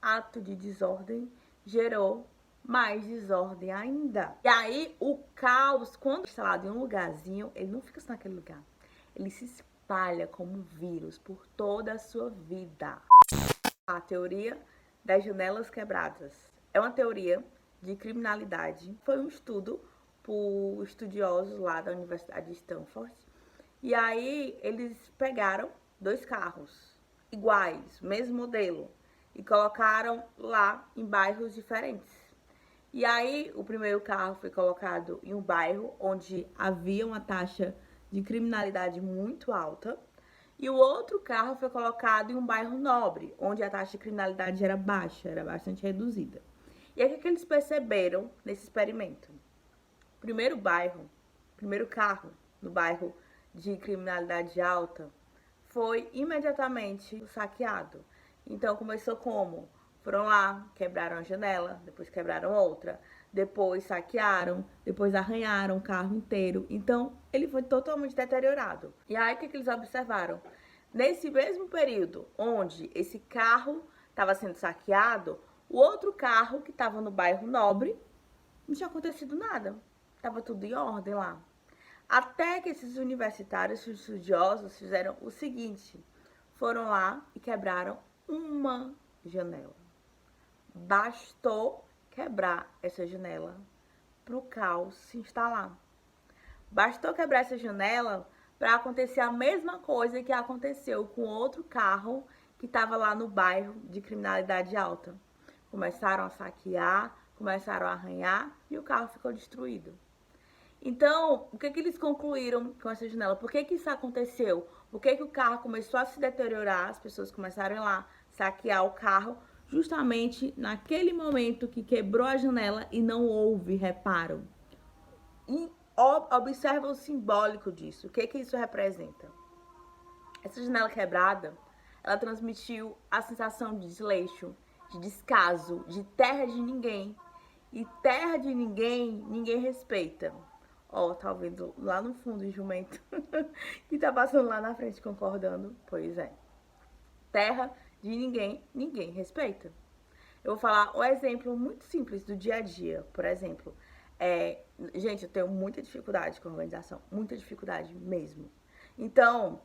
ato de desordem gerou mais desordem ainda. E aí o caos, quando é instalado em um lugarzinho, ele não fica só naquele lugar. Ele se espalha como um vírus por toda a sua vida. A teoria das janelas quebradas é uma teoria de criminalidade. Foi um estudo por estudiosos lá da Universidade de Stanford. E aí eles pegaram 2 carros iguais, mesmo modelo, e colocaram lá em bairros diferentes. E aí o primeiro carro foi colocado em um bairro onde havia uma taxa de criminalidade muito alta. E o outro carro foi colocado em um bairro nobre, onde a taxa de criminalidade era baixa, era bastante reduzida. E aí o que eles perceberam nesse experimento? Primeiro carro no bairro de criminalidade alta foi imediatamente saqueado. Então começou como? Foram lá, quebraram a janela, depois quebraram outra, depois saquearam, depois arranharam o carro inteiro. Então ele foi totalmente deteriorado. E aí o que eles observaram? Nesse mesmo período onde esse carro estava sendo saqueado, o outro carro que estava no bairro nobre, não tinha acontecido nada. Estava tudo em ordem lá. Até que esses universitários estudiosos fizeram o seguinte: foram lá e quebraram uma janela. Bastou quebrar essa janela para o caos se instalar. Bastou quebrar essa janela para acontecer a mesma coisa que aconteceu com outro carro que estava lá no bairro de criminalidade alta. Começaram a saquear, começaram a arranhar e o carro ficou destruído. Então, o que eles concluíram com essa janela? Por que isso aconteceu? Por que o carro começou a se deteriorar? As pessoas começaram lá saquear o carro justamente naquele momento que quebrou a janela e não houve reparo. E observa o simbólico disso. O que isso representa? Essa janela quebrada, ela transmitiu a sensação de desleixo, de descaso, de terra de ninguém. E terra de ninguém, ninguém respeita. Ó, tá vendo lá no fundo o jumento que tá passando lá na frente concordando? Pois é. Terra de ninguém, ninguém respeita. Eu vou falar um exemplo muito simples do dia a dia. Por exemplo, gente, eu tenho muita dificuldade com organização. Muita dificuldade mesmo. Então,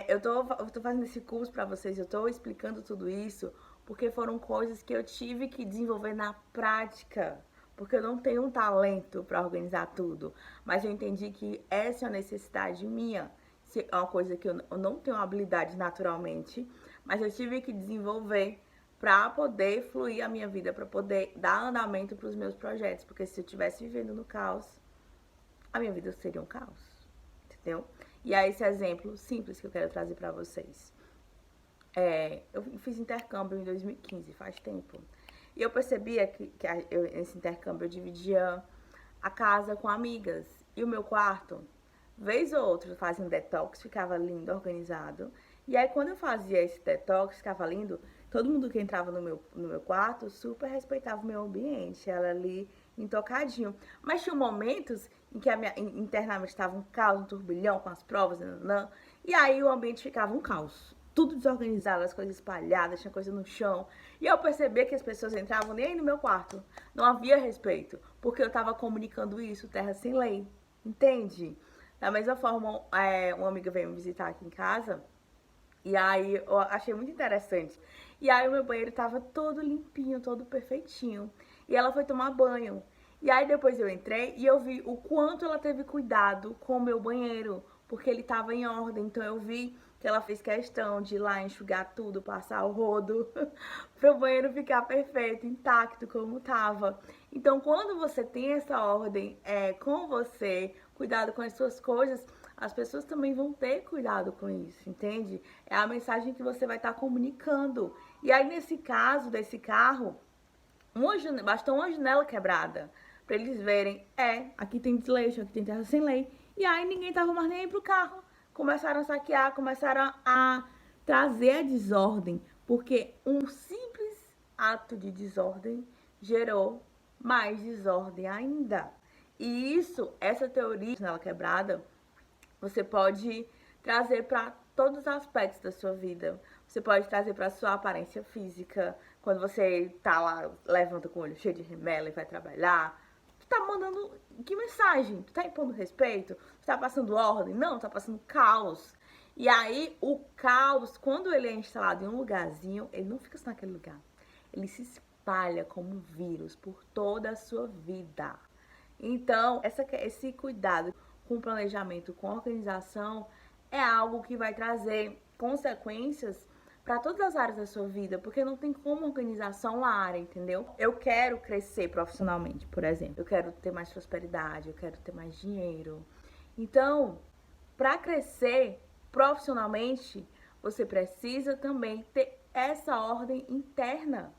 eu tô fazendo esse curso pra vocês, eu tô explicando tudo isso porque foram coisas que eu tive que desenvolver na prática. Porque eu não tenho um talento para organizar tudo. Mas eu entendi que essa é uma necessidade minha. É uma coisa que eu não tenho habilidade naturalmente. Mas eu tive que desenvolver para poder fluir a minha vida, para poder dar andamento para os meus projetos. Porque se eu estivesse vivendo no caos, a minha vida seria um caos. Entendeu? E aí esse exemplo simples que eu quero trazer para vocês. Eu fiz intercâmbio em 2015, faz tempo. E eu percebia que nesse intercâmbio eu dividia a casa com amigas. E o meu quarto, vez ou outra, fazia um detox, ficava lindo, organizado. E aí quando eu fazia esse detox, ficava lindo, todo mundo que entrava no meu quarto super respeitava o meu ambiente, ela ali intocadinho. Mas tinha momentos em que internamente estava um caos, um turbilhão com as provas, e aí o ambiente ficava um caos. Tudo desorganizado, as coisas espalhadas, tinha coisa no chão. E eu percebi que as pessoas entravam nem aí no meu quarto. Não havia respeito, porque eu estava comunicando isso, terra sem lei. Entende? Da mesma forma, uma amiga veio me visitar aqui em casa, e aí eu achei muito interessante. E aí o meu banheiro tava todo limpinho, todo perfeitinho. E ela foi tomar banho. E aí depois eu entrei e eu vi o quanto ela teve cuidado com o meu banheiro, porque ele tava em ordem. Então eu vi que ela fez questão de ir lá enxugar tudo, passar o rodo, para o banheiro ficar perfeito, intacto como tava. Então quando você tem essa ordem com você, cuidado com as suas coisas, as pessoas também vão ter cuidado com isso, entende? É a mensagem que você vai estar comunicando. E aí nesse caso desse carro, bastou uma janela quebrada para eles verem, aqui tem desleixo, aqui tem terra sem lei. E aí ninguém tava mais nem aí pro carro. Começaram a saquear, começaram a trazer a desordem, porque um simples ato de desordem gerou mais desordem ainda. E essa teoria de janela quebrada, você pode trazer para todos os aspectos da sua vida. você pode trazer para sua aparência física. Quando você tá lá, levanta com o olho cheio de remela e vai trabalhar, tu tá mandando que mensagem? Tu tá impondo respeito? Tu tá passando ordem? Não, tu tá passando caos. E aí, o caos, quando ele é instalado em um lugarzinho, ele não fica só naquele lugar. Ele se espalha como um vírus por toda a sua vida. Então, esse cuidado com o planejamento, com a organização, é algo que vai trazer consequências para todas as áreas da sua vida, porque não tem como organização uma área, entendeu? Eu quero crescer profissionalmente, por exemplo. Eu quero ter mais prosperidade, eu quero ter mais dinheiro. Então, para crescer profissionalmente, você precisa também ter essa ordem interna.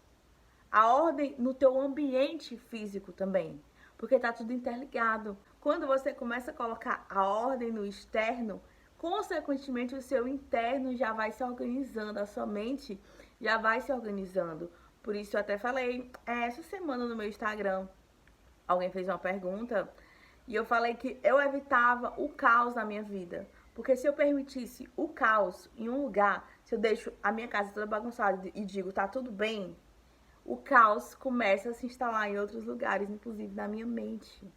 A ordem no teu ambiente físico também, porque tá tudo interligado. Quando você começa a colocar a ordem no externo, consequentemente o seu interno já vai se organizando, a sua mente já vai se organizando. Por isso eu até falei, essa semana no meu Instagram, alguém fez uma pergunta e eu falei que eu evitava o caos na minha vida. Porque se eu permitisse o caos em um lugar, se eu deixo a minha casa toda bagunçada e digo, tá tudo bem, o caos começa a se instalar em outros lugares, inclusive na minha mente.